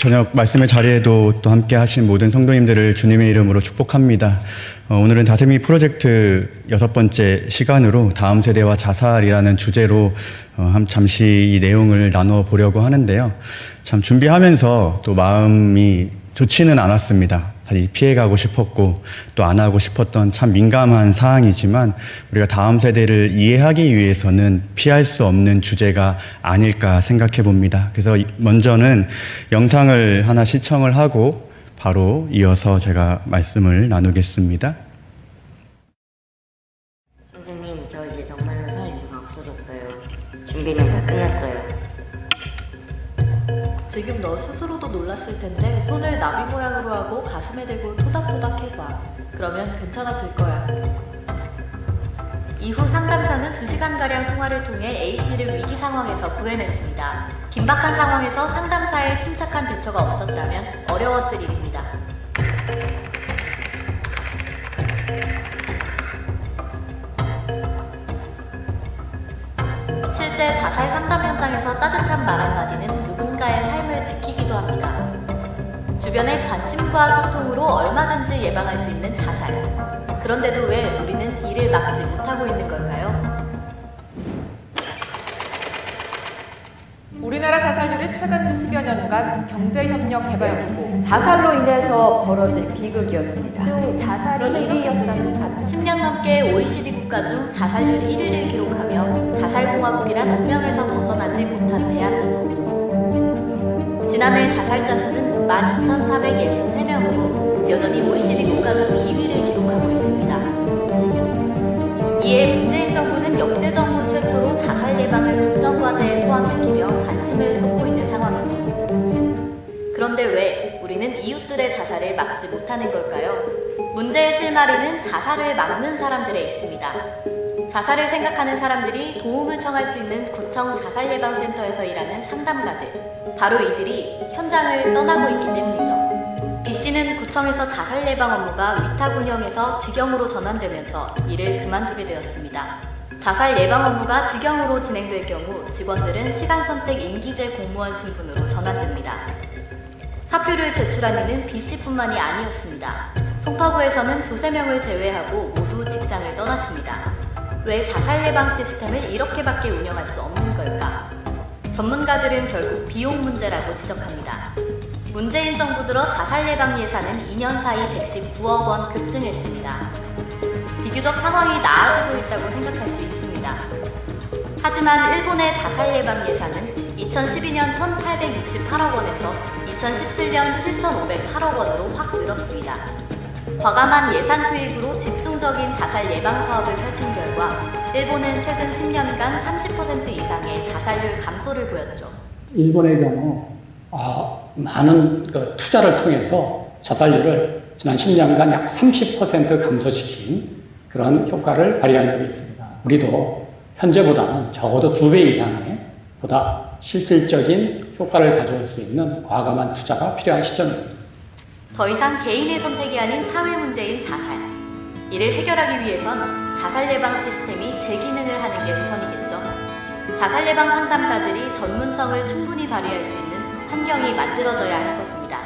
저녁 말씀의 자리에도 또 함께 하신 모든 성도님들을 주님의 이름으로 축복합니다. 오늘은 다세미 프로젝트 6번째 시간으로 다음 세대와 자살이라는 주제로 잠시 이 내용을 나눠 보려고 하는데요. 참 준비하면서 또 마음이 좋지는 않았습니다. 사실 피해가고 싶었고 또 안 하고 싶었던 참 민감한 사항이지만 우리가 다음 세대를 이해하기 위해서는 피할 수 없는 주제가 아닐까 생각해 봅니다. 그래서 먼저는 영상을 하나 시청을 하고 바로 이어서 제가 말씀을 나누겠습니다. 선생님, 저 이제 정말로 살 이유가 없어졌어요. 준비는 다 끝났어요. 지금 너 스스로도 놀랐을 텐데 손을 나비 모양으로 하고 가슴에 대고 토닥토닥 해봐. 그러면 괜찮아질 거야. 이후 상담사는 2시간가량 통화를 통해 A씨를 위기 상황에서 구해냈습니다. 긴박한 상황에서 상담사의 침착한 대처가 없었다면 어려웠을 일입니다. 실제 자살 상담 현장에서 따뜻한 말 한마디는 누군가의 삶을 지키기도 합니다. 주변의 관심과 소통으로 얼마든지 예방할 수 있는 자살. 그런데도 왜 우리는 이를 막지 못하고 있는 걸까요? 우리나라 자살률이 최근 10여 년간 경제협력개발기구 자살로 인해서 벌어진 비극이었습니다. 중 자살이 1위였습니다. 10년 넘게 OECD 국가 중 자살률 1위를 기록하며 자살공화국이란 운명에서 벗어나지 못한 대한민국. 지난해 자살자 수는 12,463명으로 여전히 OECD 국가 중 2위를 기록하고 있습니다. 이에 문재인 정부는 역대 정부 최초로 자살 예방을 국정과제에 포함시키며 관심을 쏟고 있는 상황이죠. 그런데 왜 우리는 이웃들의 자살을 막지 못하는 걸까요? 문제의 실마리는 자살을 막는 사람들에 있습니다. 자살을 생각하는 사람들이 도움을 청할 수 있는 구청 자살예방센터에서 일하는 상담가들. 바로 이들이 현장을 떠나고 있기 때문이죠. B씨는 구청에서 자살 예방 업무가 위탁 운영에서 직영으로 전환되면서 일을 그만두게 되었습니다. 자살 예방 업무가 직영으로 진행될 경우 직원들은 시간 선택 임기제 공무원 신분으로 전환됩니다. 사표를 제출한 이는 B씨뿐만이 아니었습니다. 송파구에서는 2~3명을 제외하고 모두 직장을 떠났습니다. 왜 자살 예방 시스템을 이렇게밖에 운영할 수 없는 걸까? 전문가들은 결국 비용 문제라고 지적합니다. 문재인 정부 들어 자살 예방 예산은 2년 사이 119억 원 급증했습니다. 비교적 상황이 나아지고 있다고 생각할 수 있습니다. 하지만 일본의 자살 예방 예산은 2012년 1,868억 원에서 2017년 7,508억 원으로 확 늘었습니다. 과감한 예산 투입으로 집중적인 자살 예방 사업을 펼친 결과 일본은 최근 10년간 30% 이상의 자살률 감소를 보였죠. 일본의 경우 많은 투자를 통해서 자살률을 지난 10년간 약 30% 감소시킨 그런 효과를 발휘한 적이 있습니다. 우리도 현재보다는 적어도 2배 이상의 보다 실질적인 효과를 가져올 수 있는 과감한 투자가 필요한 시점입니다. 더 이상 개인의 선택이 아닌 사회 문제인 자살. 이를 해결하기 위해선 자살 예방 시스템이 제 기능을 하는 게 우선이겠죠. 자살 예방 상담가들이 전문성을 충분히 발휘할 수 있는 환경이 만들어져야 할 것입니다.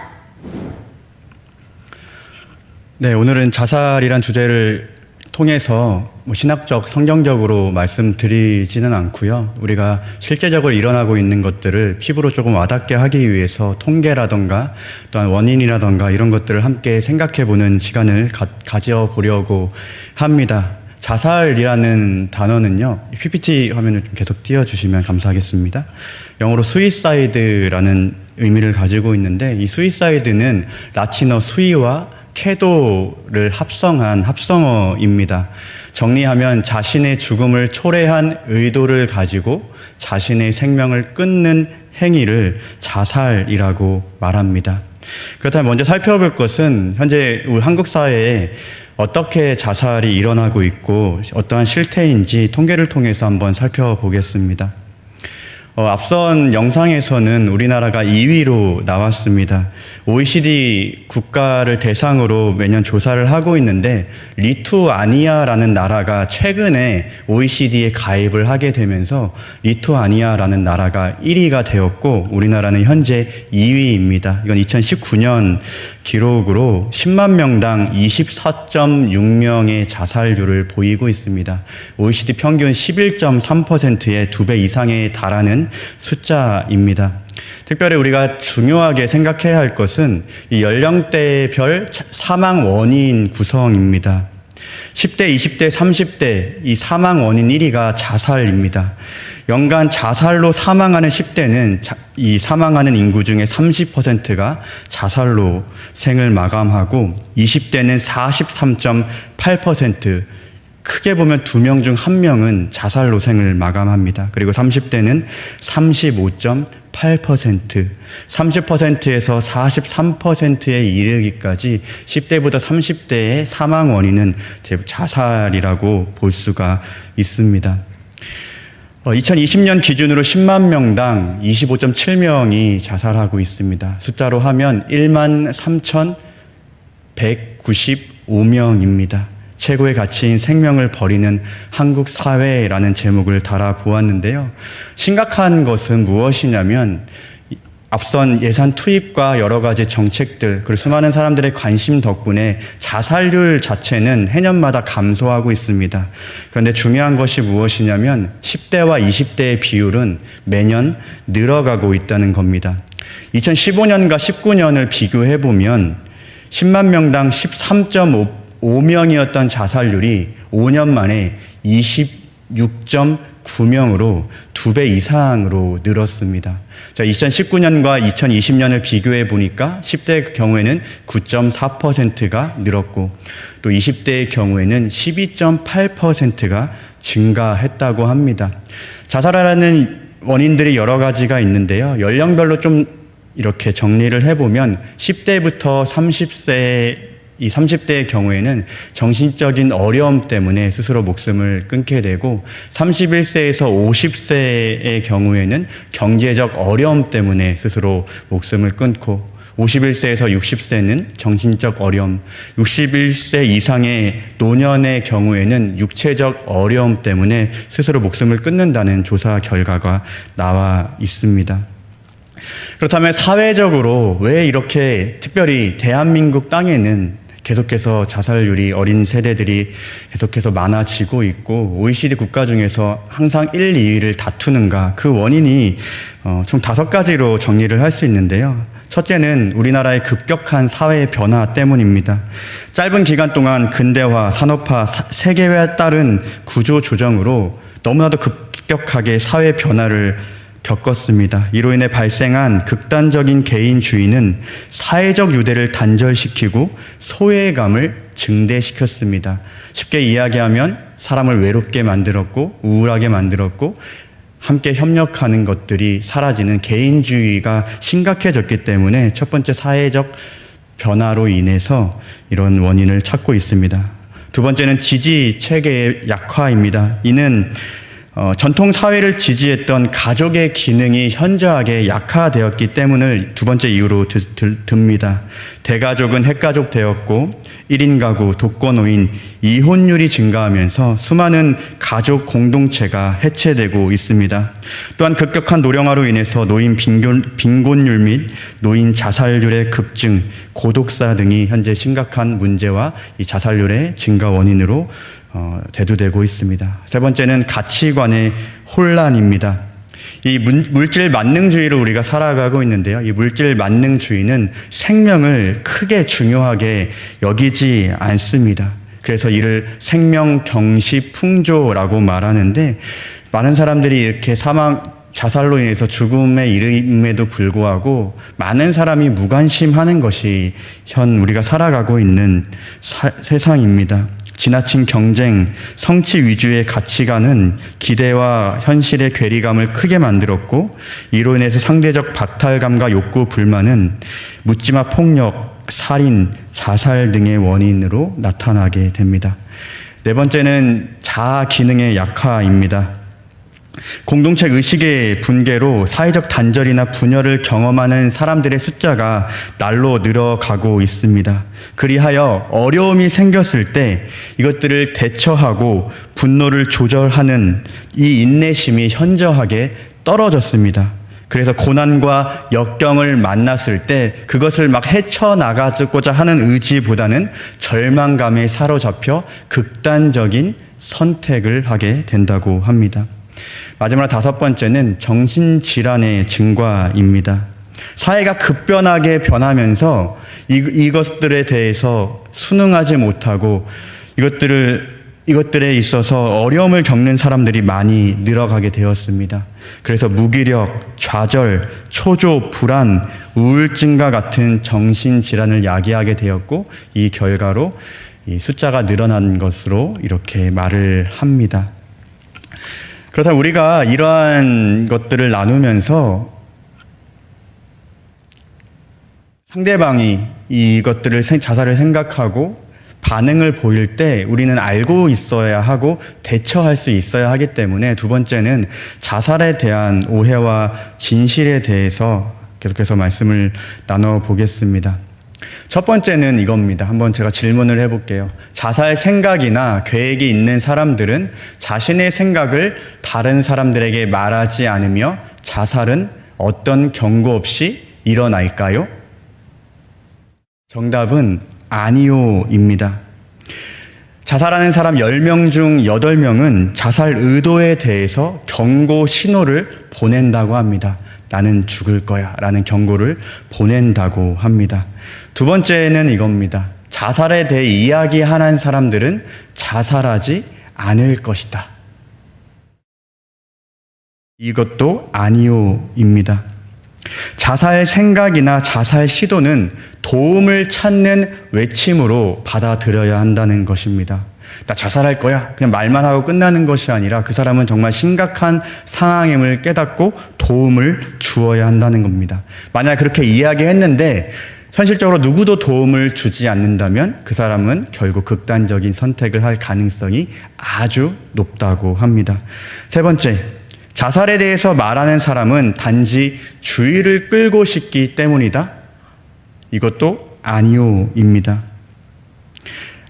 네, 오늘은 자살이란 주제를 통해서 신학적, 성경적으로 말씀드리지는 않고요. 우리가 실제적으로 일어나고 있는 것들을 피부로 조금 와닿게 하기 위해서 통계라던가 또한 원인이라던가 이런 것들을 함께 생각해보는 시간을 가져보려고 합니다. 자살이라는 단어는요, PPT 화면을 좀 계속 띄워주시면 감사하겠습니다. 영어로 suicide라는 의미를 가지고 있는데 이 suicide는 라틴어 수이와 캐도를 합성한 합성어입니다. 정리하면 자신의 죽음을 초래한 의도를 가지고 자신의 생명을 끊는 행위를 자살이라고 말합니다. 그렇다면 먼저 살펴볼 것은 현재 우리 한국 사회에 어떻게 자살이 일어나고 있고 어떠한 실태인지 통계를 통해서 한번 살펴보겠습니다. 앞선 영상에서는 우리나라가 2위로 나왔습니다. OECD 국가를 대상으로 매년 조사를 하고 있는데 리투아니아라는 나라가 최근에 OECD에 가입을 하게 되면서 리투아니아라는 나라가 1위가 되었고 우리나라는 현재 2위입니다. 이건 2019년 기록으로 10만 명당 24.6명의 자살률을 보이고 있습니다. OECD 평균 11.3%의 2배 이상에 달하는 숫자입니다. 특별히 우리가 중요하게 생각해야 할 것은 이 연령대별 사망 원인 구성입니다. 10대, 20대, 30대 이 사망 원인 1위가 자살입니다. 연간 자살로 사망하는 10대는 이 사망하는 인구 중에 30%가 자살로 생을 마감하고 20대는 43.8%, 크게 보면 2명 중 1명은 자살로 생을 마감합니다. 그리고 30대는 35.8%, 30%에서 43%에 이르기까지 10대보다 30대의 사망 원인은 자살이라고 볼 수가 있습니다. 2020년 기준으로 10만 명당 25.7명이 자살하고 있습니다. 숫자로 하면 1만 3,195명입니다. 최고의 가치인 생명을 버리는 한국 사회라는 제목을 달아보았는데요. 심각한 것은 무엇이냐면 앞선 예산 투입과 여러 가지 정책들 그리고 수많은 사람들의 관심 덕분에 자살률 자체는 해년마다 감소하고 있습니다. 그런데 중요한 것이 무엇이냐면 10대와 20대의 비율은 매년 늘어가고 있다는 겁니다. 2015년과 19년을 비교해보면 10만 명당 13.5명이었던 자살률이 5년 만에 26.9명으로 2배 이상으로 늘었습니다. 자, 2019년과 2020년을 비교해 보니까 10대의 경우에는 9.4%가 늘었고 또 20대의 경우에는 12.8%가 증가했다고 합니다. 자살하는 원인들이 여러 가지가 있는데요. 연령별로 좀 이렇게 정리를 해보면 10대부터 30대의 경우에는 정신적인 어려움 때문에 스스로 목숨을 끊게 되고 31세에서 50세의 경우에는 경제적 어려움 때문에 스스로 목숨을 끊고 51세에서 60세는 정신적 어려움, 61세 이상의 노년의 경우에는 육체적 어려움 때문에 스스로 목숨을 끊는다는 조사 결과가 나와 있습니다. 그렇다면 사회적으로 왜 이렇게 특별히 대한민국 땅에는 계속해서 자살률이 어린 세대들이 계속해서 많아지고 있고 OECD 국가 중에서 항상 1, 2위를 다투는가? 그 원인이 총 5가지로 정리를 할 수 있는데요. 첫째는 우리나라의 급격한 사회 변화 때문입니다. 짧은 기간 동안 근대화, 산업화, 세계화에 따른 구조 조정으로 너무나도 급격하게 사회 변화를 겪었습니다. 이로 인해 발생한 극단적인 개인주의는 사회적 유대를 단절시키고 소외감을 증대시켰습니다. 쉽게 이야기하면 사람을 외롭게 만들었고 우울하게 만들었고 함께 협력하는 것들이 사라지는 개인주의가 심각해졌기 때문에 첫 번째 사회적 변화로 인해서 이런 원인을 찾고 있습니다. 두 번째는 지지 체계의 약화입니다. 이는 전통 사회를 지지했던 가족의 기능이 현저하게 약화되었기 때문을 두 번째 이유로 듭니다. 대가족은 핵가족 되었고 1인 가구, 독거노인, 이혼율이 증가하면서 수많은 가족 공동체가 해체되고 있습니다. 또한 급격한 노령화로 인해서 노인 빈곤율 및 노인 자살률의 급증, 고독사 등이 현재 심각한 문제와 이 자살률의 증가 원인으로 대두되고 있습니다. 세 번째는 가치관의 혼란입니다. 이 물질 만능주의를 우리가 살아가고 있는데요. 이 물질 만능주의는 생명을 크게 중요하게 여기지 않습니다. 그래서 이를 생명경시풍조라고 말하는데 많은 사람들이 이렇게 자살로 인해서 죽음에 이름에도 불구하고 많은 사람이 무관심하는 것이 우리가 살아가고 있는 세상입니다. 지나친 경쟁, 성취 위주의 가치관은 기대와 현실의 괴리감을 크게 만들었고 이로 인해서 상대적 박탈감과 욕구, 불만은 묻지마 폭력, 살인, 자살 등의 원인으로 나타나게 됩니다. 네 번째는 자아 기능의 약화입니다. 공동체 의식의 붕괴로 사회적 단절이나 분열을 경험하는 사람들의 숫자가 날로 늘어가고 있습니다. 그리하여 어려움이 생겼을 때 이것들을 대처하고 분노를 조절하는 이 인내심이 현저하게 떨어졌습니다. 그래서 고난과 역경을 만났을 때 그것을 막 헤쳐나가고자 하는 의지보다는 절망감에 사로잡혀 극단적인 선택을 하게 된다고 합니다. 마지막 5번째는 정신질환의 증가입니다. 사회가 급변하게 변하면서 이것들에 대해서 순응하지 못하고 이것들에 있어서 어려움을 겪는 사람들이 많이 늘어가게 되었습니다. 그래서 무기력, 좌절, 초조, 불안, 우울증과 같은 정신질환을 야기하게 되었고 이 결과로 이 숫자가 늘어난 것으로 이렇게 말을 합니다. 그렇다면 우리가 이러한 것들을 나누면서 상대방이 이것들을 자살을 생각하고 반응을 보일 때 우리는 알고 있어야 하고 대처할 수 있어야 하기 때문에 두 번째는 자살에 대한 오해와 진실에 대해서 계속해서 말씀을 나눠보겠습니다. 첫 번째는 이겁니다. 한번 제가 질문을 해볼게요. 자살 생각이나 계획이 있는 사람들은 자신의 생각을 다른 사람들에게 말하지 않으며 자살은 어떤 경고 없이 일어날까요? 정답은 아니요입니다. 자살하는 사람 10명 중 8명은 자살 의도에 대해서 경고 신호를 보낸다고 합니다. 나는 죽을 거야 라는 경고를 보낸다고 합니다. 두 번째는 이겁니다. 자살에 대해 이야기하는 사람들은 자살하지 않을 것이다. 이것도 아니요입니다. 자살 생각이나 자살 시도는 도움을 찾는 외침으로 받아들여야 한다는 것입니다. 나 자살할 거야. 그냥 말만 하고 끝나는 것이 아니라 그 사람은 정말 심각한 상황임을 깨닫고 도움을 주어야 한다는 겁니다. 만약 그렇게 이야기했는데 현실적으로 누구도 도움을 주지 않는다면 그 사람은 결국 극단적인 선택을 할 가능성이 아주 높다고 합니다. 세 번째, 자살에 대해서 말하는 사람은 단지 주의를 끌고 싶기 때문이다. 이것도 아니요입니다.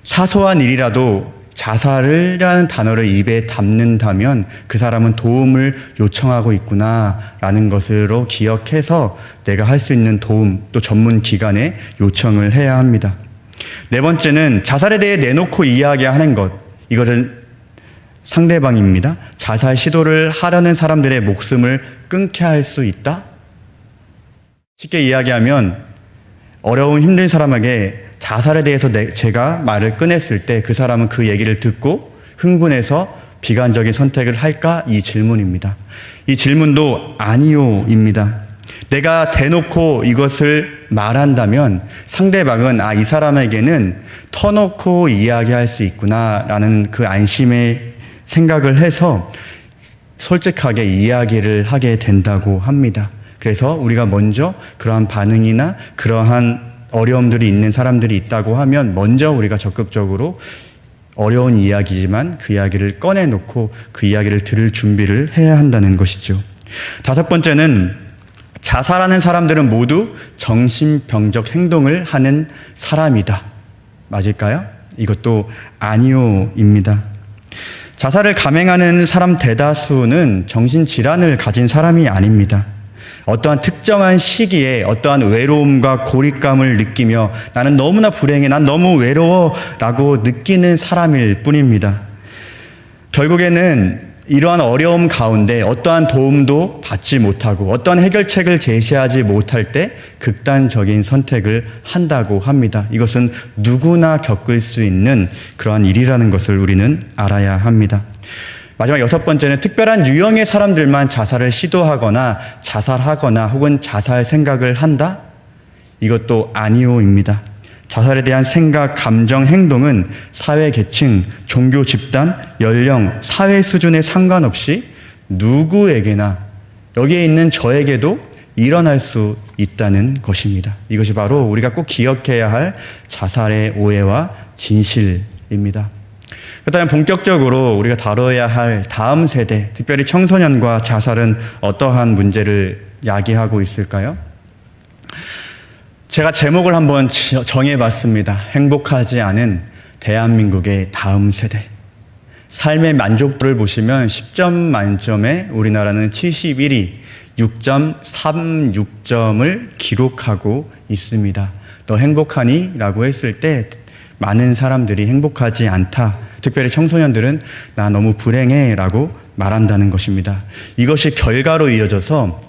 사소한 일이라도 자살이라는 단어를 입에 담는다면 그 사람은 도움을 요청하고 있구나라는 것으로 기억해서 내가 할 수 있는 도움 또 전문 기관에 요청을 해야 합니다. 네 번째는 자살에 대해 내놓고 이야기하는 것. 이것은 상대방입니다. 자살 시도를 하려는 사람들의 목숨을 끊게 할 수 있다? 쉽게 이야기하면 어려운 힘든 사람에게 자살에 대해서 제가 말을 꺼냈을 때 그 사람은 그 얘기를 듣고 흥분해서 비관적인 선택을 할까? 이 질문입니다. 이 질문도 아니요입니다. 내가 대놓고 이것을 말한다면 상대방은 이 사람에게는 터놓고 이야기할 수 있구나라는 그 안심의 생각을 해서 솔직하게 이야기를 하게 된다고 합니다. 그래서 우리가 먼저 그러한 반응이나 그러한 어려움들이 있는 사람들이 있다고 하면 먼저 우리가 적극적으로 어려운 이야기지만 그 이야기를 꺼내놓고 그 이야기를 들을 준비를 해야 한다는 것이죠. 다섯 번째는 자살하는 사람들은 모두 정신병적 행동을 하는 사람이다. 맞을까요? 이것도 아니요입니다. 자살을 감행하는 사람 대다수는 정신질환을 가진 사람이 아닙니다. 어떠한 특정한 시기에 어떠한 외로움과 고립감을 느끼며 나는 너무나 불행해, 난 너무 외로워 라고 느끼는 사람일 뿐입니다. 결국에는 이러한 어려움 가운데 어떠한 도움도 받지 못하고 어떠한 해결책을 제시하지 못할 때 극단적인 선택을 한다고 합니다. 이것은 누구나 겪을 수 있는 그러한 일이라는 것을 우리는 알아야 합니다. 마지막 여섯 번째는 특별한 유형의 사람들만 자살을 시도하거나 자살하거나 혹은 자살 생각을 한다? 이것도 아니오입니다. 자살에 대한 생각, 감정, 행동은 사회 계층, 종교 집단, 연령, 사회 수준에 상관없이 누구에게나 여기에 있는 저에게도 일어날 수 있다는 것입니다. 이것이 바로 우리가 꼭 기억해야 할 자살의 오해와 진실입니다. 그렇다면 본격적으로 우리가 다뤄야 할 다음 세대, 특별히 청소년과 자살은 어떠한 문제를 야기하고 있을까요? 제가 제목을 한번 정해봤습니다. 행복하지 않은 대한민국의 다음 세대. 삶의 만족도를 보시면 10점 만점에 우리나라는 71위, 6.36점을 기록하고 있습니다. 너 행복하니? 라고 했을 때 많은 사람들이 행복하지 않다. 특별히 청소년들은 나 너무 불행해 라고 말한다는 것입니다. 이것이 결과로 이어져서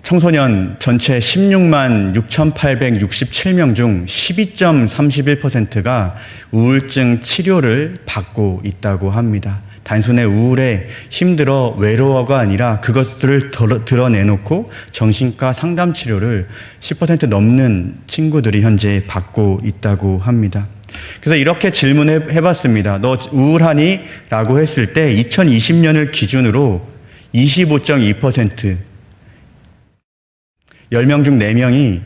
청소년 전체 16만 6,867명 중 12.31%가 우울증 치료를 받고 있다고 합니다. 단순히 우울해, 힘들어, 외로워가 아니라 그것들을 드러내놓고 정신과 상담 치료를 10% 넘는 친구들이 현재 받고 있다고 합니다. 그래서 이렇게 질문해봤습니다. 너 우울하니? 라고 했을 때 2020년을 기준으로 25.2%, 10명 중 4명이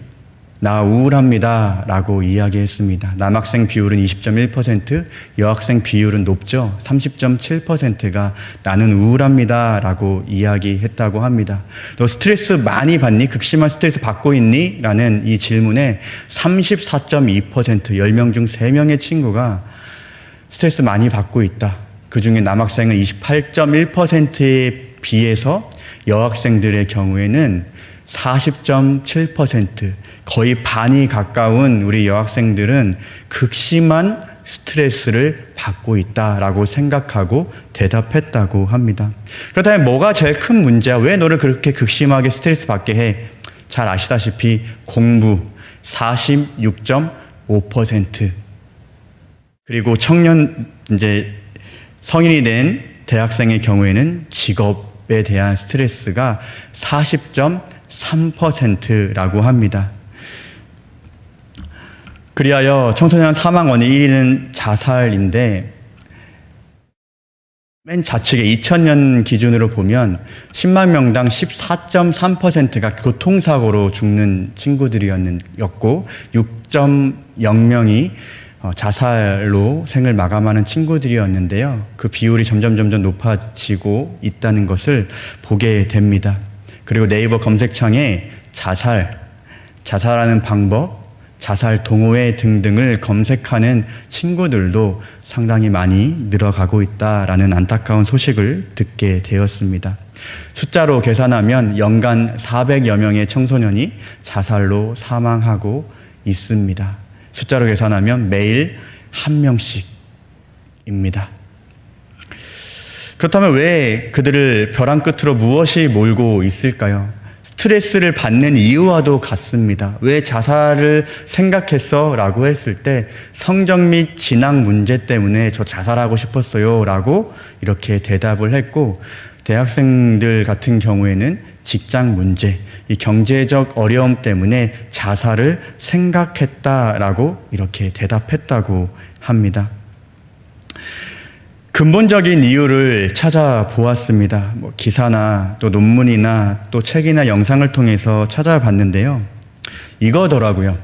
나 우울합니다 라고 이야기했습니다. 남학생 비율은 20.1%, 여학생 비율은 높죠. 30.7%가 나는 우울합니다 라고 이야기했다고 합니다. 너 스트레스 많이 받니? 극심한 스트레스 받고 있니? 라는 이 질문에 34.2%, 10명 중 3명의 친구가 스트레스 많이 받고 있다. 그 중에 남학생은 28.1%에 비해서 여학생들의 경우에는 40.7%, 거의 반이 가까운 우리 여학생들은 극심한 스트레스를 받고 있다라고 생각하고 대답했다고 합니다. 그렇다면 뭐가 제일 큰 문제야? 왜 너를 그렇게 극심하게 스트레스 받게 해? 잘 아시다시피 공부 46.5%, 그리고 청년, 이제 성인이 된 대학생의 경우에는 직업에 대한 스트레스가 40.3%라고 합니다. 그리하여 청소년 사망 원인 1위는 자살인데, 맨 좌측에 2000년 기준으로 보면 10만 명당 14.3%가 교통사고로 죽는 친구들이었고 6.0명이 자살로 생을 마감하는 친구들이었는데요. 그 비율이 점점 높아지고 있다는 것을 보게 됩니다. 그리고 네이버 검색창에 자살하는 방법, 자살 동호회 등등을 검색하는 친구들도 상당히 많이 늘어가고 있다라는 안타까운 소식을 듣게 되었습니다. 숫자로 계산하면 연간 400여 명의 청소년이 자살로 사망하고 있습니다. 숫자로 계산하면 매일 1명씩입니다. 그렇다면 왜 그들을 벼랑 끝으로 무엇이 몰고 있을까요? 스트레스를 받는 이유와도 같습니다. 왜 자살을 생각했어? 라고 했을 때 성적 및 진학 문제 때문에 저 자살하고 싶었어요 라고 이렇게 대답을 했고, 대학생들 같은 경우에는 직장 문제, 이 경제적 어려움 때문에 자살을 생각했다라고 이렇게 대답했다고 합니다. 근본적인 이유를 찾아보았습니다. 기사나 또 논문이나 또 책이나 영상을 통해서 찾아봤는데요. 이거더라고요.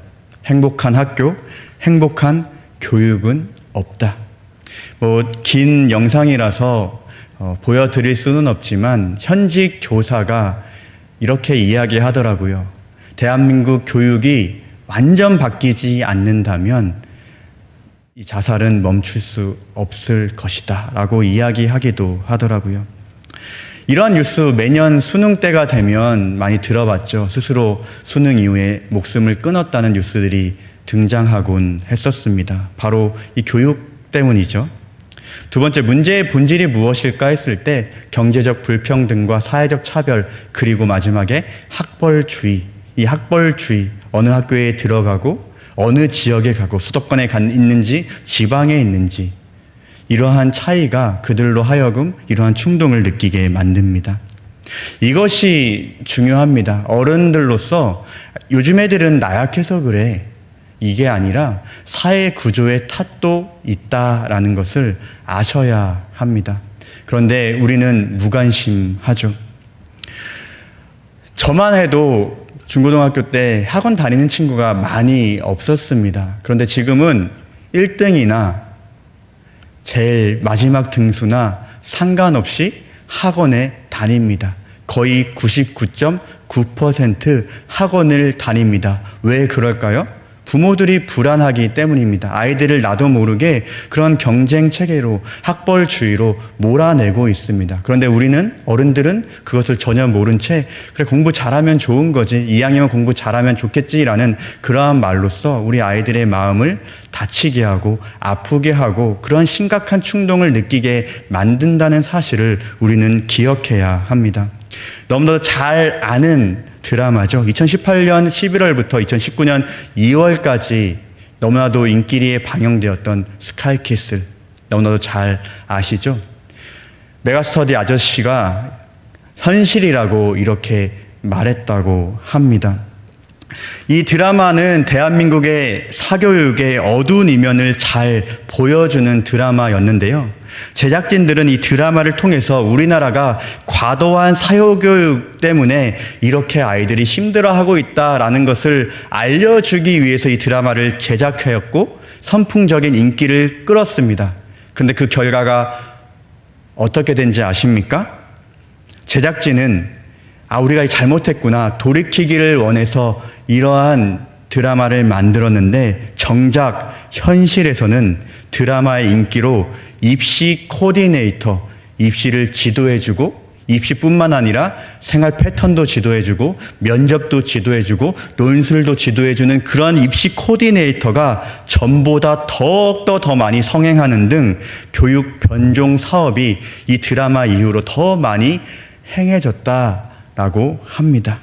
행복한 학교, 행복한 교육은 없다. 긴 영상이라서 보여드릴 수는 없지만 현직 교사가 이렇게 이야기하더라고요. 대한민국 교육이 완전 바뀌지 않는다면 이 자살은 멈출 수 없을 것이다 라고 이야기하기도 하더라고요. 이러한 뉴스 매년 수능 때가 되면 많이 들어봤죠. 스스로 수능 이후에 목숨을 끊었다는 뉴스들이 등장하곤 했었습니다. 바로 이 교육 때문이죠. 두 번째, 문제의 본질이 무엇일까 했을 때 경제적 불평등과 사회적 차별, 그리고 마지막에 학벌주의. 이 학벌주의, 어느 학교에 들어가고 어느 지역에 가고 수도권에 있는지 지방에 있는지, 이러한 차이가 그들로 하여금 이러한 충동을 느끼게 만듭니다. 이것이 중요합니다. 어른들로서 요즘 애들은 나약해서 그래, 이게 아니라 사회 구조의 탓도 있다라는 것을 아셔야 합니다. 그런데 우리는 무관심하죠. 저만 해도 중고등학교 때 학원 다니는 친구가 많이 없었습니다. 그런데 지금은 1등이나 제일 마지막 등수나 상관없이 학원에 다닙니다. 거의 99.9% 학원을 다닙니다. 왜 그럴까요? 부모들이 불안하기 때문입니다. 아이들을 나도 모르게 그런 경쟁 체계로 학벌주의로 몰아내고 있습니다. 그런데 우리는 어른들은 그것을 전혀 모른 채 그래 공부 잘하면 좋은 거지 2학년 공부 잘하면 좋겠지라는 그러한 말로써 우리 아이들의 마음을 다치게 하고 아프게 하고 그런 심각한 충동을 느끼게 만든다는 사실을 우리는 기억해야 합니다. 너무나도 잘 아는 드라마죠. 2018년 11월부터 2019년 2월까지 너무나도 인기리에 방영되었던 스카이캐슬 너무나도 잘 아시죠? 메가스터디 아저씨가 현실이라고 이렇게 말했다고 합니다. 이 드라마는 대한민국의 사교육의 어두운 이면을 잘 보여주는 드라마였는데요. 제작진들은 이 드라마를 통해서 우리나라가 과도한 사교육 때문에 이렇게 아이들이 힘들어하고 있다라는 것을 알려주기 위해서 이 드라마를 제작하였고 선풍적인 인기를 끌었습니다. 그런데 그 결과가 어떻게 된지 아십니까? 제작진은 우리가 잘못했구나 돌이키기를 원해서 이러한 드라마를 만들었는데 정작 현실에서는 드라마의 인기로 입시 코디네이터, 입시를 지도해주고 입시뿐만 아니라 생활 패턴도 지도해주고 면접도 지도해주고 논술도 지도해주는 그런 입시 코디네이터가 전보다 더욱더 더 많이 성행하는 등 교육 변종 사업이 이 드라마 이후로 더 많이 행해졌다라고 합니다.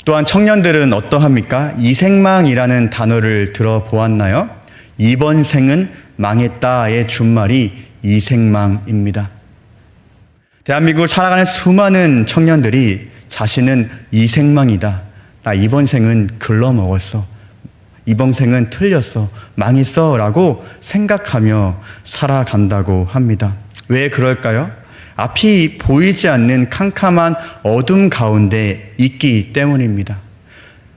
또한 청년들은 어떠합니까? 이생망이라는 단어를 들어보았나요? 이번 생은 망했다의 준말이 이생망입니다. 대한민국을 살아가는 수많은 청년들이 자신은 이생망이다. 나 이번 생은 글러먹었어. 이번 생은 틀렸어. 망했어. 라고 생각하며 살아간다고 합니다. 왜 그럴까요? 앞이 보이지 않는 캄캄한 어둠 가운데 있기 때문입니다.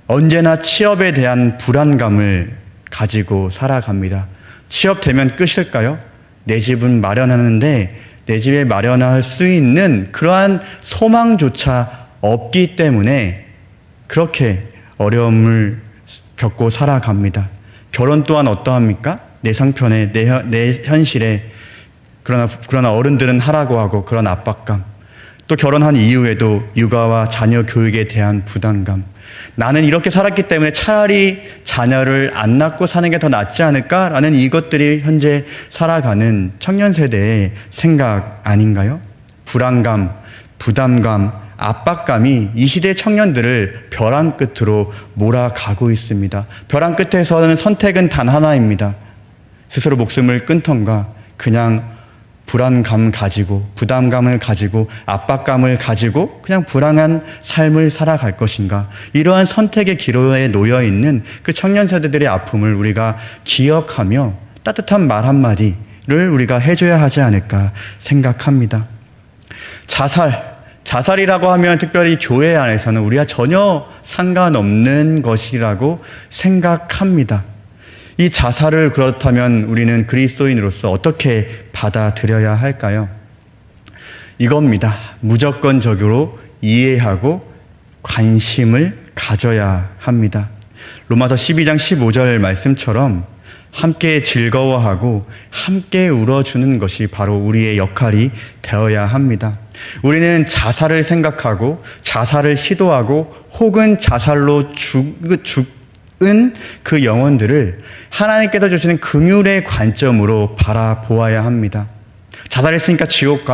언제나 취업에 대한 불안감을 가지고 살아갑니다. 취업되면 끝일까요? 내 집은 마련하는데 내 집에 마련할 수 있는 그러한 소망조차 없기 때문에 그렇게 어려움을 겪고 살아갑니다. 결혼 또한 어떠합니까? 내 상편에 내 현실에 그러나 어른들은 하라고 하고 그런 압박감, 또 결혼한 이후에도 육아와 자녀 교육에 대한 부담감, 나는 이렇게 살았기 때문에 차라리 자녀를 안 낳고 사는 게 더 낫지 않을까라는 이것들이 현재 살아가는 청년 세대의 생각 아닌가요? 불안감, 부담감, 압박감이 이 시대 청년들을 벼랑 끝으로 몰아가고 있습니다. 벼랑 끝에서는 선택은 단 하나입니다. 스스로 목숨을 끊던가 그냥 불안감 가지고 부담감을 가지고 압박감을 가지고 그냥 불안한 삶을 살아갈 것인가. 이러한 선택의 기로에 놓여있는 그 청년 세대들의 아픔을 우리가 기억하며 따뜻한 말 한마디를 우리가 해줘야 하지 않을까 생각합니다. 자살이라고 하면 특별히 교회 안에서는 우리가 전혀 상관없는 것이라고 생각합니다. 이 자살을 그렇다면 우리는 그리스도인으로서 어떻게 받아들여야 할까요? 이겁니다. 무조건적으로 이해하고 관심을 가져야 합니다. 로마서 12장 15절 말씀처럼 함께 즐거워하고 함께 울어주는 것이 바로 우리의 역할이 되어야 합니다. 우리는 자살을 생각하고 자살을 시도하고 혹은 자살로 죽은 그 영혼들을 하나님께서 주시는 긍휼의 관점으로 바라보아야 합니다. 자살했으니까 지옥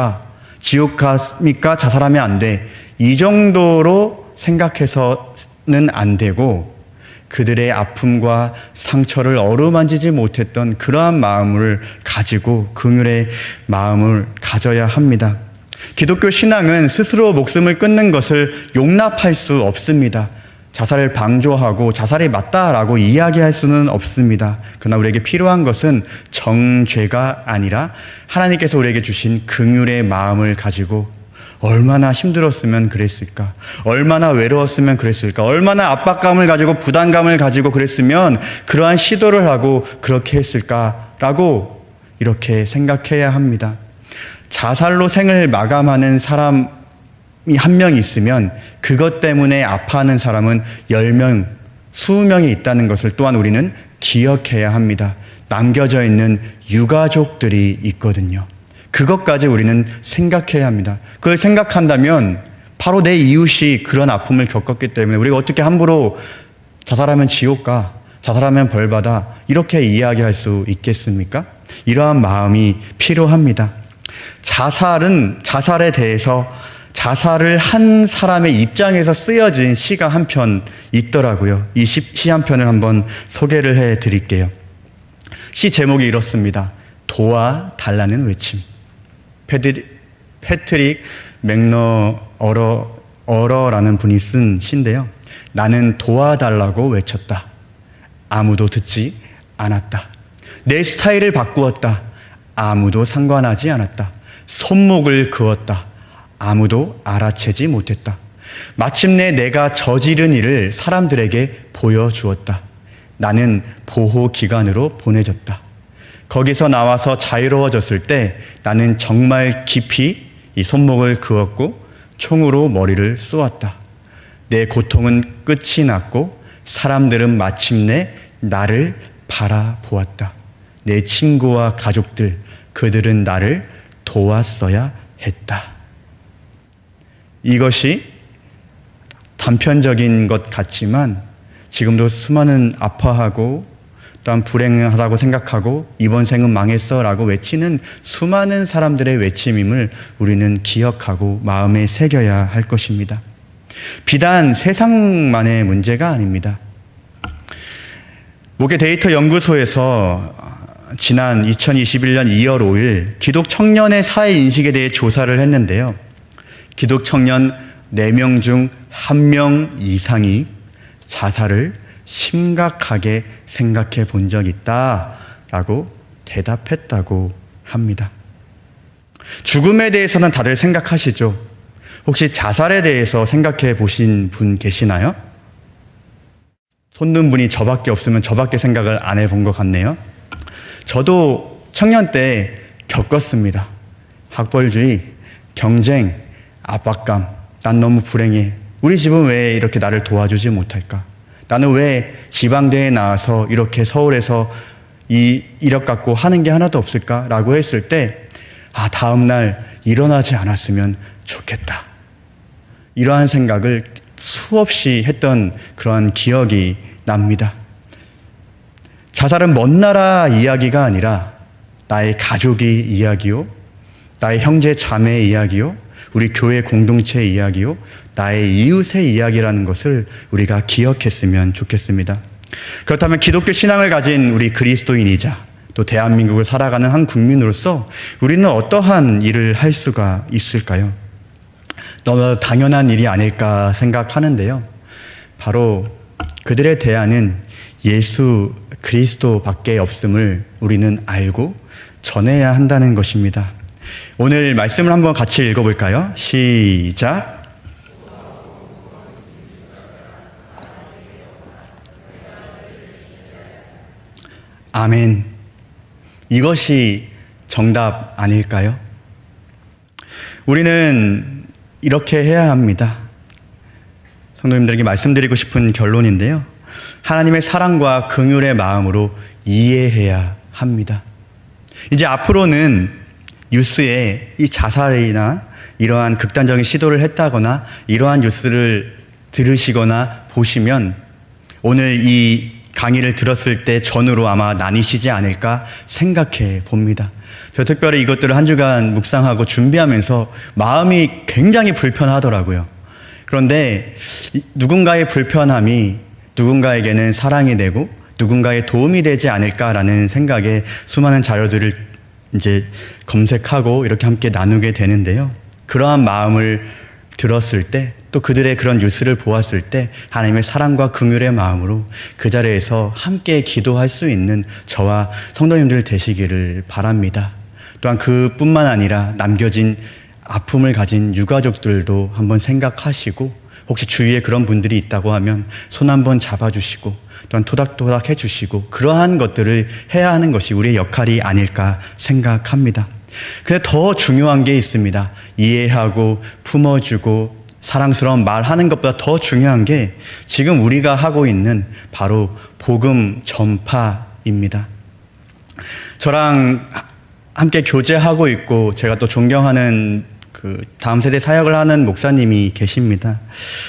가니까 자살하면 안 돼. 이 정도로 생각해서는 안 되고 그들의 아픔과 상처를 어루만지지 못했던 그러한 마음을 가지고 긍휼의 마음을 가져야 합니다. 기독교 신앙은 스스로 목숨을 끊는 것을 용납할 수 없습니다. 자살을 방조하고 자살이 맞다라고 이야기할 수는 없습니다. 그러나 우리에게 필요한 것은 정죄가 아니라 하나님께서 우리에게 주신 긍휼의 마음을 가지고 얼마나 힘들었으면 그랬을까? 얼마나 외로웠으면 그랬을까? 얼마나 압박감을 가지고 부담감을 가지고 그랬으면 그러한 시도를 하고 그렇게 했을까라고 이렇게 생각해야 합니다. 자살로 생을 마감하는 사람이 한 명 있으면 그것 때문에 아파하는 사람은 10명, 20명이 있다는 것을 또한 우리는 기억해야 합니다. 남겨져 있는 유가족들이 있거든요. 그것까지 우리는 생각해야 합니다. 그걸 생각한다면 바로 내 이웃이 그런 아픔을 겪었기 때문에 우리가 어떻게 함부로 자살하면 지옥 가, 자살하면 벌 받아 이렇게 이야기할 수 있겠습니까? 이러한 마음이 필요합니다. 자살에 대해서 자살을 한 사람의 입장에서 쓰여진 시가 한 편 있더라고요. 이 시 한 편을 한번 소개를 해 드릴게요. 시 제목이 이렇습니다. 도와달라는 외침. 패트릭 맥너어러라는 분이 쓴 시인데요. 나는 도와달라고 외쳤다. 아무도 듣지 않았다. 내 스타일을 바꾸었다. 아무도 상관하지 않았다. 손목을 그었다. 아무도 알아채지 못했다. 마침내 내가 저지른 일을 사람들에게 보여주었다. 나는 보호기관으로 보내졌다. 거기서 나와서 자유로워졌을 때 나는 정말 깊이 이 손목을 그었고 총으로 머리를 쏘았다. 내 고통은 끝이 났고 사람들은 마침내 나를 바라보았다. 내 친구와 가족들, 그들은 나를 도왔어야 했다. 이것이 단편적인 것 같지만 지금도 수많은 아파하고 또한 불행하다고 생각하고 이번 생은 망했어 라고 외치는 수많은 사람들의 외침임을 우리는 기억하고 마음에 새겨야 할 것입니다. 비단 세상만의 문제가 아닙니다. 목회 데이터 연구소에서 지난 2021년 2월 5일 기독 청년의 사회 인식에 대해 조사를 했는데요. 기독 청년 4명 중 1명 이상이 자살을 심각하게 생각해 본 적 있다라고 대답했다고 합니다. 죽음에 대해서는 다들 생각하시죠? 혹시 자살에 대해서 생각해 보신 분 계시나요? 손든 분이 저밖에 없으면 저밖에 생각을 안 해본 것 같네요. 저도 청년 때 겪었습니다. 학벌주의, 경쟁, 압박감, 난 너무 불행해. 우리 집은 왜 이렇게 나를 도와주지 못할까? 나는 왜 지방대에 나와서 이렇게 서울에서 이 이력 갖고 하는 게 하나도 없을까? 라고 했을 때, 다음날 일어나지 않았으면 좋겠다. 이러한 생각을 수없이 했던 그러한 기억이 납니다. 자살은 먼 나라 이야기가 아니라 나의 가족의 이야기요, 나의 형제 자매의 이야기요, 우리 교회 공동체의 이야기요, 나의 이웃의 이야기라는 것을 우리가 기억했으면 좋겠습니다. 그렇다면 기독교 신앙을 가진 우리 그리스도인이자 또 대한민국을 살아가는 한 국민으로서 우리는 어떠한 일을 할 수가 있을까요? 너무 당연한 일이 아닐까 생각하는데요. 바로 그들의 대안은 예수 그리스도밖에 없음을 우리는 알고 전해야 한다는 것입니다. 오늘 말씀을 한번 같이 읽어볼까요? 시작. 아멘. 이것이 정답 아닐까요? 우리는 이렇게 해야 합니다. 성도님들에게 말씀드리고 싶은 결론인데요. 하나님의 사랑과 긍휼의 마음으로 이해해야 합니다. 이제 앞으로는 뉴스에 이 자살이나 이러한 극단적인 시도를 했다거나 이러한 뉴스를 들으시거나 보시면 오늘 이 강의를 들었을 때 전후로 아마 나뉘시지 않을까 생각해 봅니다. 저 특별히 이것들을 한 주간 묵상하고 준비하면서 마음이 굉장히 불편하더라고요. 그런데 누군가의 불편함이 누군가에게는 사랑이 되고 누군가의 도움이 되지 않을까라는 생각에 수많은 자료들을 이제 검색하고 이렇게 함께 나누게 되는데요. 그러한 마음을 들었을 때 또 그들의 그런 뉴스를 보았을 때 하나님의 사랑과 긍휼의 마음으로 그 자리에서 함께 기도할 수 있는 저와 성도님들 되시기를 바랍니다. 또한 그뿐만 아니라 남겨진 아픔을 가진 유가족들도 한번 생각하시고, 혹시 주위에 그런 분들이 있다고 하면 손 한번 잡아주시고 또한 토닥토닥 해주시고, 그러한 것들을 해야 하는 것이 우리의 역할이 아닐까 생각합니다. 근데 더 중요한 게 있습니다. 이해하고 품어주고 사랑스러운 말하는 것보다 더 중요한 게 지금 우리가 하고 있는 바로 복음 전파입니다. 저랑 함께 교제하고 있고 제가 또 존경하는 그 다음 세대 사역을 하는 목사님이 계십니다.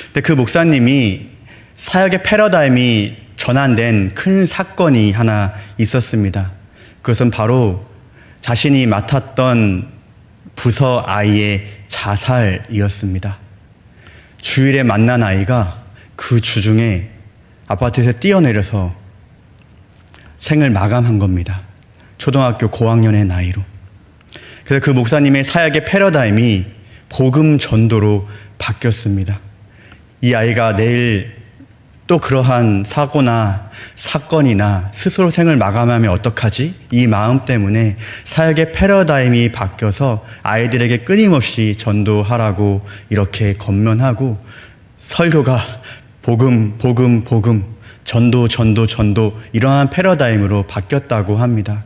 근데 그 목사님이 사역의 패러다임이 전환된 큰 사건이 하나 있었습니다. 그것은 바로 자신이 맡았던 부서 아이의 자살이었습니다. 주일에 만난 아이가 그 주중에 아파트에서 뛰어내려서 생을 마감한 겁니다. 초등학교 고학년의 나이로. 그래서 그 목사님의 사역의 패러다임이 복음 전도로 바뀌었습니다. 이 아이가 내일 또 그러한 사고나 사건이나 스스로 생을 마감하면 어떡하지? 이 마음 때문에 사역의 패러다임이 바뀌어서 아이들에게 끊임없이 전도하라고 이렇게 권면하고, 설교가 복음, 복음, 복음, 전도, 전도, 전도, 이러한 패러다임으로 바뀌었다고 합니다.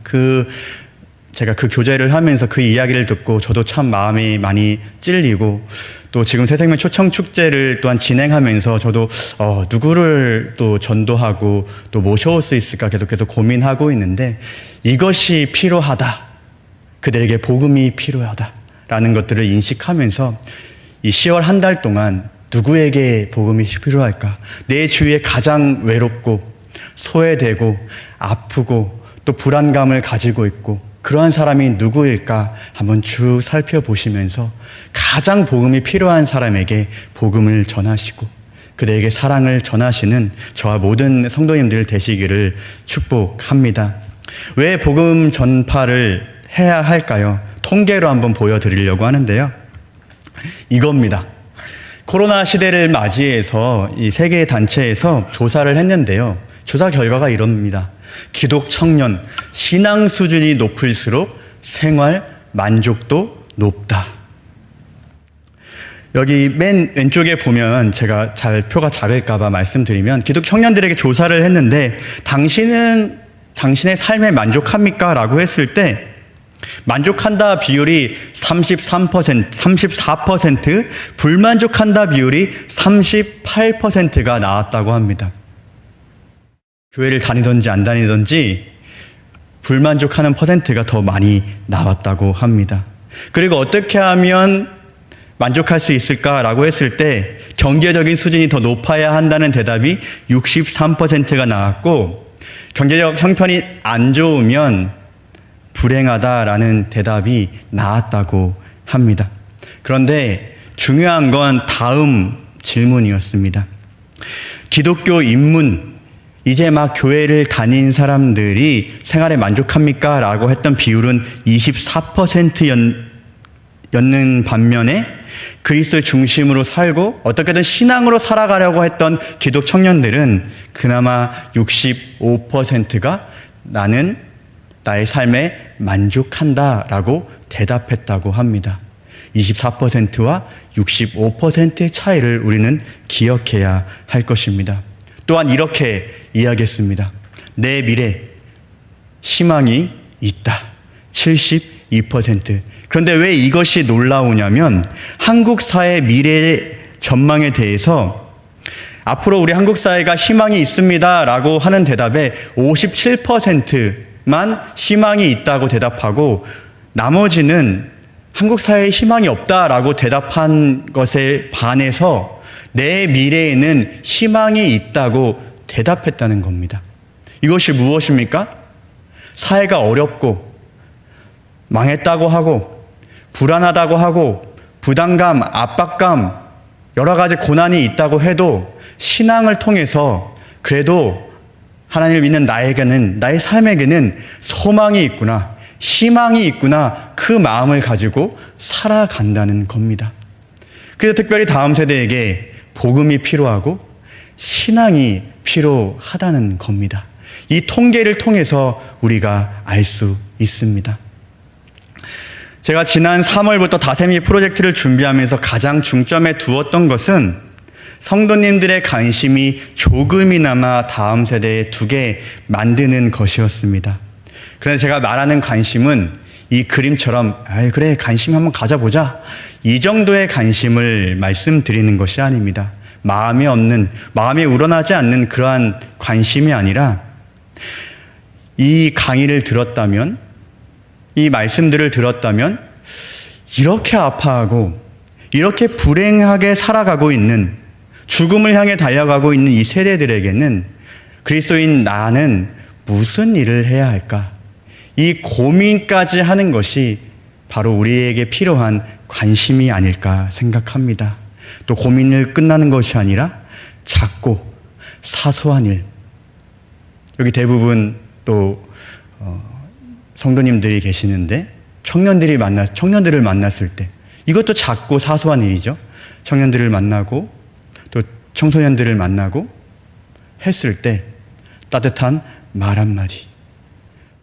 제가 그 교제를 하면서 그 이야기를 듣고 저도 참 마음이 많이 찔리고, 또 지금 새생명 초청 축제를 또한 진행하면서 저도 누구를 또 전도하고 또 모셔올 수 있을까 계속해서 고민하고 있는데, 이것이 필요하다, 그들에게 복음이 필요하다라는 것들을 인식하면서 이 10월 한 달 동안 누구에게 복음이 필요할까? 내 주위에 가장 외롭고 소외되고 아프고 또 불안감을 가지고 있고 그러한 사람이 누구일까 한번 쭉 살펴보시면서 가장 복음이 필요한 사람에게 복음을 전하시고 그들에게 사랑을 전하시는 저와 모든 성도님들 되시기를 축복합니다. 왜 복음 전파를 해야 할까요? 통계로 한번 보여드리려고 하는데요. 이겁니다. 코로나 시대를 맞이해서 이 세계 단체에서 조사를 했는데요. 조사 결과가 이럽니다. 기독 청년, 신앙 수준이 높을수록 생활 만족도 높다. 여기 맨 왼쪽에 보면 제가 표가 작을까봐 말씀드리면, 기독 청년들에게 조사를 했는데 당신은 당신의 삶에 만족합니까? 라고 했을 때 만족한다 비율이 33%, 34%, 불만족한다 비율이 38%가 나왔다고 합니다. 교회를 다니든지 안 다니든지 불만족하는 퍼센트가 더 많이 나왔다고 합니다. 그리고 어떻게 하면 만족할 수 있을까라고 했을 때 경제적인 수준이 더 높아야 한다는 대답이 63%가 나왔고, 경제적 형편이 안 좋으면 불행하다라는 대답이 나왔다고 합니다. 그런데 중요한 건 다음 질문이었습니다. 기독교 입문, 이제 막 교회를 다닌 사람들이 생활에 만족합니까? 라고 했던 비율은 24%였는 반면에 그리스도 중심으로 살고 어떻게든 신앙으로 살아가려고 했던 기독 청년들은 그나마 65%가 나는 나의 삶에 만족한다라고 대답했다고 합니다. 24%와 65%의 차이를 우리는 기억해야 할 것입니다. 또한 이렇게 이야기했습니다. 내 미래, 희망이 있다. 72%. 그런데 왜 이것이 놀라우냐면, 한국 사회 미래 전망에 대해서 앞으로 우리 한국 사회가 희망이 있습니다 라고 하는 대답에 57%만 희망이 있다고 대답하고, 나머지는 한국 사회에 희망이 없다라고 대답한 것에 반해서 내 미래에는 희망이 있다고 대답했다는 겁니다. 이것이 무엇입니까? 사회가 어렵고 망했다고 하고 불안하다고 하고 부담감, 압박감, 여러 가지 고난이 있다고 해도 신앙을 통해서 그래도 하나님을 믿는 나에게는, 나의 삶에게는 소망이 있구나, 희망이 있구나, 그 마음을 가지고 살아간다는 겁니다. 그래서 특별히 다음 세대에게 복음이 필요하고 신앙이 필요하다는 겁니다. 이 통계를 통해서 우리가 알 수 있습니다. 제가 지난 3월부터 다세미 프로젝트를 준비하면서 가장 중점에 두었던 것은 성도님들의 관심이 조금이나마 다음 세대에 두게 만드는 것이었습니다. 그래서 제가 말하는 관심은 이 그림처럼 그래 관심 한번 가져보자 이 정도의 관심을 말씀드리는 것이 아닙니다. 마음에 우러나지 않는 그러한 관심이 아니라 이 강의를 들었다면 이 말씀들을 들었다면 이렇게 아파하고 이렇게 불행하게 살아가고 있는 죽음을 향해 달려가고 있는 이 세대들에게는 그리스도인 나는 무슨 일을 해야 할까? 이 고민까지 하는 것이 바로 우리에게 필요한 관심이 아닐까 생각합니다. 또 고민을 끝나는 것이 아니라 작고 사소한 일. 여기 대부분 또 성도님들이 계시는데 청년들을 만났을 때 이것도 작고 사소한 일이죠. 청년들을 만나고 또 청소년들을 만나고 했을 때 따뜻한 말 한마디.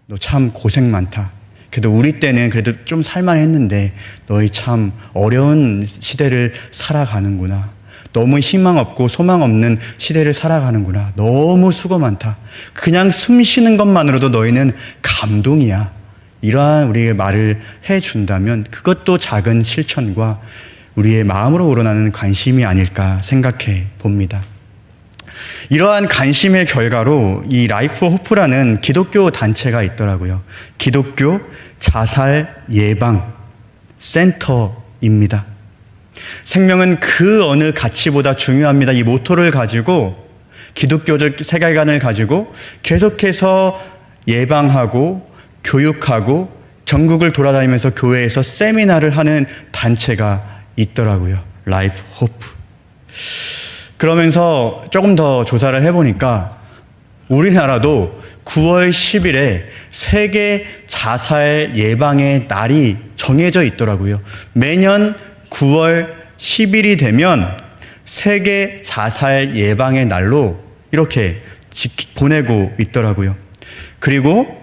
너 참 고생 많다. 그래도 우리 때는 그래도 좀 살만했는데 너희 참 어려운 시대를 살아가는구나. 너무 희망 없고 소망 없는 시대를 살아가는구나. 너무 수고 많다. 그냥 숨 쉬는 것만으로도 너희는 감동이야. 이러한 우리의 말을 해준다면 그것도 작은 실천과 우리의 마음으로 우러나는 관심이 아닐까 생각해 봅니다. 이러한 관심의 결과로 이 라이프 호프라는 기독교 단체가 있더라고요. 기독교 자살 예방 센터입니다. 생명은 그 어느 가치보다 중요합니다. 이 모토를 가지고 기독교적 세계관을 가지고 계속해서 예방하고 교육하고 전국을 돌아다니면서 교회에서 세미나를 하는 단체가 있더라고요. 라이프 호프. 그러면서 조금 더 조사를 해보니까 우리나라도 9월 10일에 세계 자살 예방의 날이 정해져 있더라고요. 매년 9월 10일이 되면 세계 자살 예방의 날로 이렇게 보내고 있더라고요. 그리고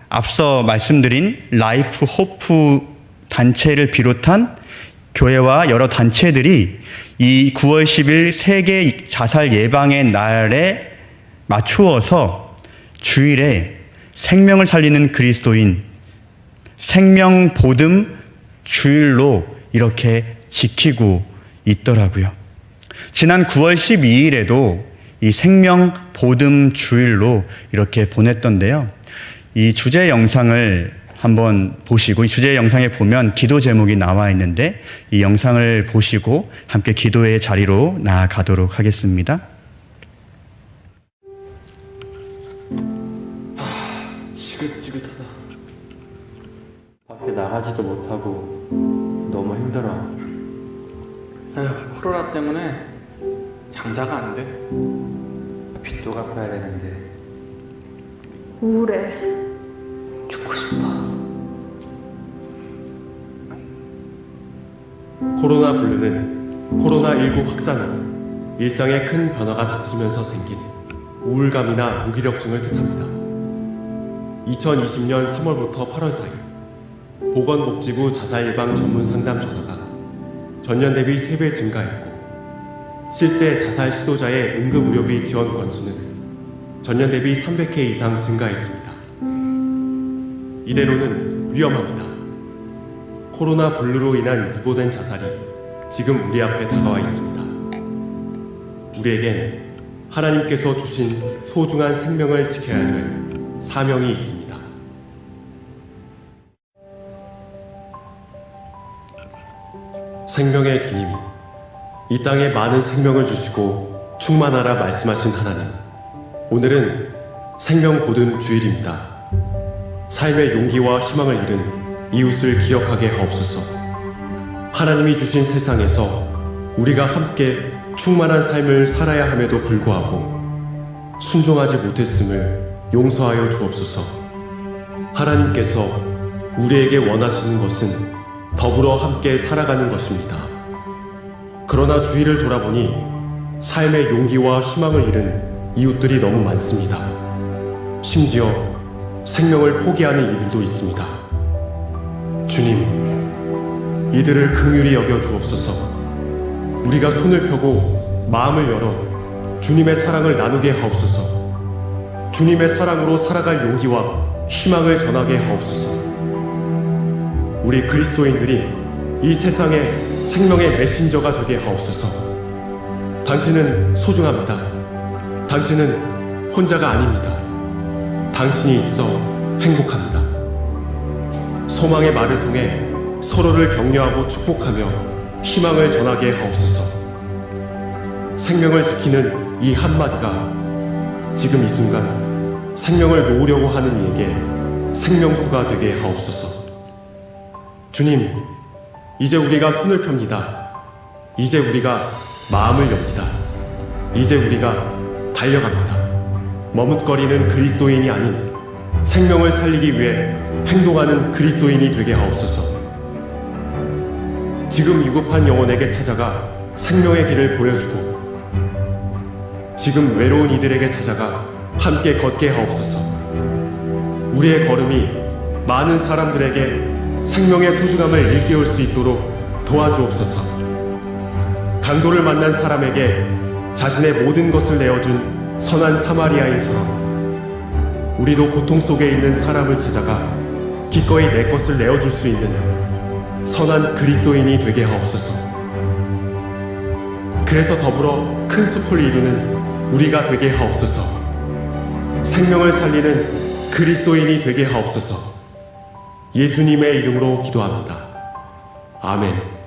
앞서 말씀드린 라이프 호프 단체를 비롯한 교회와 여러 단체들이 이 9월 10일 세계 자살 예방의 날에 맞추어서 주일에 생명을 살리는 그리스도인 생명 보듬 주일로 이렇게 지키고 있더라고요. 지난 9월 12일에도 이 생명 보듬 주일로 이렇게 보냈던데요. 이 주제 영상을 한번 보시고 이 주제 영상에 보면 기도 제목이 나와 있는데 이 영상을 보시고 함께 기도의 자리로 나아가도록 하겠습니다. 지긋지긋하다. 밖에 나가지도 못하고 너무 힘들어. 에휴, 코로나 때문에 장사가 안 돼. 빚도 갚아야 되는데. 우울해. 죽고 싶다. 코로나 블루는 코로나19 확산으로 일상에 큰 변화가 닥치면서 생긴 우울감이나 무기력증을 뜻합니다. 2020년 3월부터 8월 사이 보건복지부 자살예방 전문 상담 전화가 전년 대비 3배 증가했고 실제 자살 시도자의 응급의료비 지원 건수는 전년 대비 300회 이상 증가했습니다. 이대로는 위험합니다. 코로나 블루로 인한 유보된 자살이 지금 우리 앞에 다가와 있습니다. 우리에겐 하나님께서 주신 소중한 생명을 지켜야 될 사명이 있습니다. 생명의 주님, 이 땅에 많은 생명을 주시고 충만하라 말씀하신 하나님, 오늘은 생명 보듬 주일입니다. 삶의 용기와 희망을 잃은 이웃을 기억하게 하옵소서. 하나님이 주신 세상에서 우리가 함께 충만한 삶을 살아야 함에도 불구하고 순종하지 못했음을 용서하여 주옵소서. 하나님께서 우리에게 원하시는 것은 더불어 함께 살아가는 것입니다. 그러나 주위를 돌아보니 삶의 용기와 희망을 잃은 이웃들이 너무 많습니다. 심지어 생명을 포기하는 이들도 있습니다. 주님, 이들을 긍휼히 여겨 주옵소서. 우리가 손을 펴고 마음을 열어 주님의 사랑을 나누게 하옵소서. 주님의 사랑으로 살아갈 용기와 희망을 전하게 하옵소서. 우리 그리스도인들이 이 세상에 생명의 메신저가 되게 하옵소서. 당신은 소중합니다. 당신은 혼자가 아닙니다. 당신이 있어 행복합니다. 소망의 말을 통해 서로를 격려하고 축복하며 희망을 전하게 하옵소서. 생명을 지키는 이 한마디가 지금 이 순간 생명을 놓으려고 하는 이에게 생명수가 되게 하옵소서. 주님, 이제 우리가 손을 펴니다. 이제 우리가 마음을 엽니다. 이제 우리가 달려갑니다. 머뭇거리는 그리스도인이 아닌 생명을 살리기 위해 행동하는 그리스도인이 되게 하옵소서. 지금 위급한 영혼에게 찾아가 생명의 길을 보여주고 지금 외로운 이들에게 찾아가 함께 걷게 하옵소서. 우리의 걸음이 많은 사람들에게 생명의 소중함을 일깨울 수 있도록 도와주옵소서. 강도를 만난 사람에게 자신의 모든 것을 내어준 선한 사마리아인처럼 우리도 고통 속에 있는 사람을 찾아가 기꺼이 내 것을 내어줄 수 있는 선한 그리스도인이 되게 하옵소서. 그래서 더불어 큰 숲을 이루는 우리가 되게 하옵소서. 생명을 살리는 그리스도인이 되게 하옵소서. 예수님의 이름으로 기도합니다. 아멘.